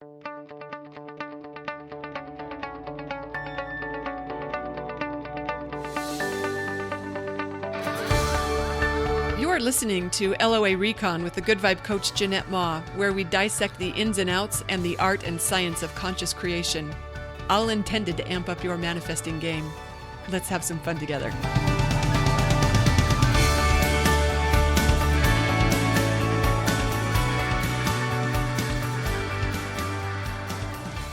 You are listening to LOA Recon with the Good Vibe coach Jeanette Ma, where we dissect the ins and outs and the art and science of conscious creation, all intended to amp up your manifesting game. Let's have some fun together.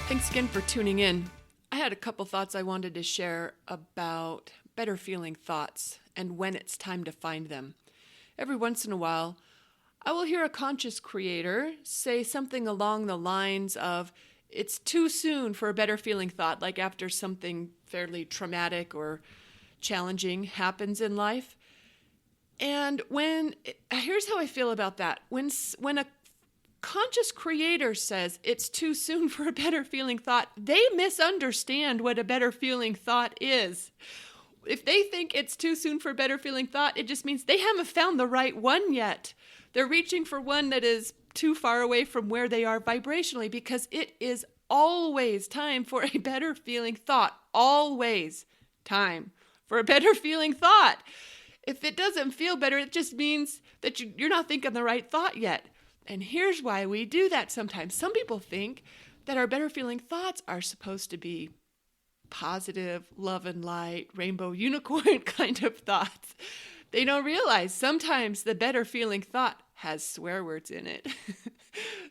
Thanks again for tuning in. I had a couple thoughts I wanted to share about better feeling thoughts and when it's time to find them. Every once in a while, I will hear a conscious creator say something along the lines of, it's too soon for a better feeling thought, like after something fairly traumatic or challenging happens in life. And here's how I feel about that. When a conscious creator says it's too soon for a better feeling thought, they misunderstand what a better feeling thought is. If they think it's too soon for a better feeling thought, it just means they haven't found the right one yet. They're reaching for one that is too far away from where they are vibrationally, because it is always time for a better feeling thought. Always time for a better feeling thought. If it doesn't feel better, it just means that you're not thinking the right thought yet. And here's why we do that sometimes. Some people think that our better feeling thoughts are supposed to be positive, love and light, rainbow unicorn kind of thoughts. They don't realize sometimes the better feeling thought has swear words in it.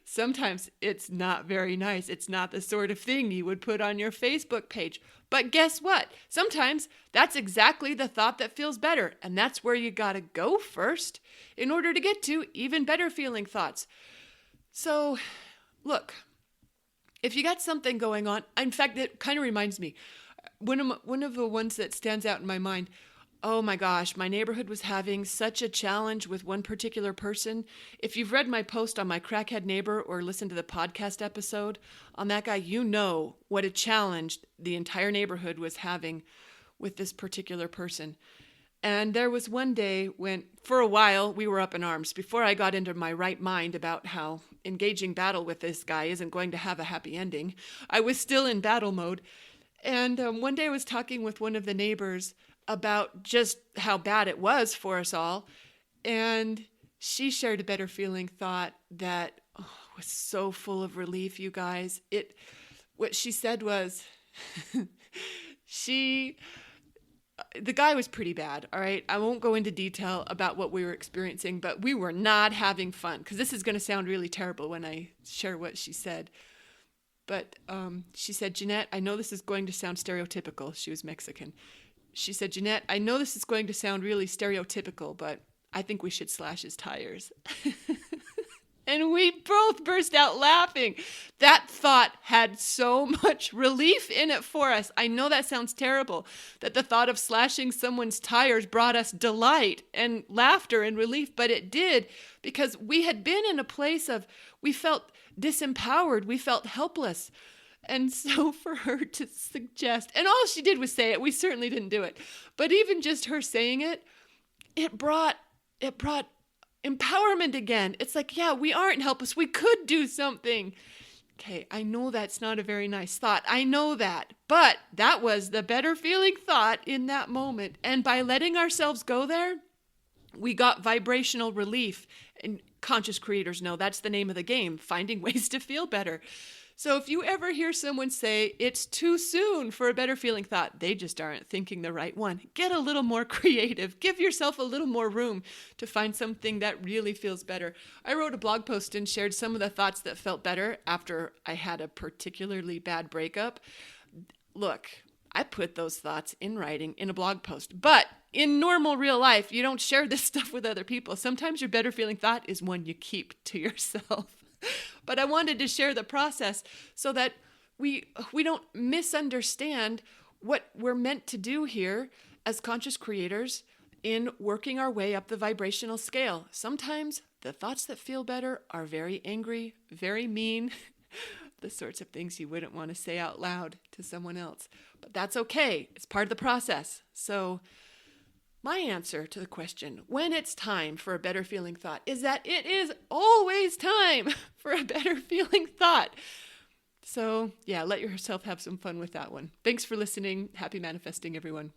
Sometimes it's not very nice. It's not the sort of thing you would put on your Facebook page. But guess what? Sometimes that's exactly the thought that feels better. And that's where you got to go first in order to get to even better feeling thoughts. So look, if you got something going on, in fact, it kind of reminds me, one of the ones that stands out in my mind, oh my gosh, my neighborhood was having such a challenge with one particular person. If you've read my post on my crackhead neighbor or listened to the podcast episode on that guy, you know what a challenge the entire neighborhood was having with this particular person. And there was one day when, for a while, we were up in arms. Before I got into my right mind about how engaging battle with this guy isn't going to have a happy ending, I was still in battle mode. And one day I was talking with one of the neighbors about just how bad it was for us all. And she shared a better feeling thought that was so full of relief, you guys. What she said was, the guy was pretty bad, all right? I won't go into detail about what we were experiencing, but we were not having fun, because this is going to sound really terrible when I share what she said. But she said, Jeanette, I know this is going to sound stereotypical. She was Mexican. She said, Jeanette, I know this is going to sound really stereotypical, but I think we should slash his tires. And we both burst out laughing. That thought had so much relief in it for us. I know that sounds terrible, that the thought of slashing someone's tires brought us delight and laughter and relief, but it did, because we had been in a place of, we felt disempowered, we felt helpless. And so for her to suggest, and all she did was say it, we certainly didn't do it, but even just her saying it, it brought empowerment again. It's like, yeah, we aren't helpless. We could do something. Okay, I know that's not a very nice thought. I know that. But that was the better feeling thought in that moment. And by letting ourselves go there, we got vibrational relief. And conscious creators know that's the name of the game, finding ways to feel better. So if you ever hear someone say, it's too soon for a better feeling thought, they just aren't thinking the right one. Get a little more creative. Give yourself a little more room to find something that really feels better. I wrote a blog post and shared some of the thoughts that felt better after I had a particularly bad breakup. Look, I put those thoughts in writing in a blog post, but in normal real life, you don't share this stuff with other people. Sometimes your better feeling thought is one you keep to yourself. But I wanted to share the process so that we don't misunderstand what we're meant to do here as conscious creators in working our way up the vibrational scale. Sometimes the thoughts that feel better are very angry, very mean, the sorts of things you wouldn't want to say out loud to someone else. But that's okay. It's part of the process. So my answer to the question, when it's time for a better feeling thought, is that it is always time for a better feeling thought. So, yeah, let yourself have some fun with that one. Thanks for listening. Happy manifesting, everyone.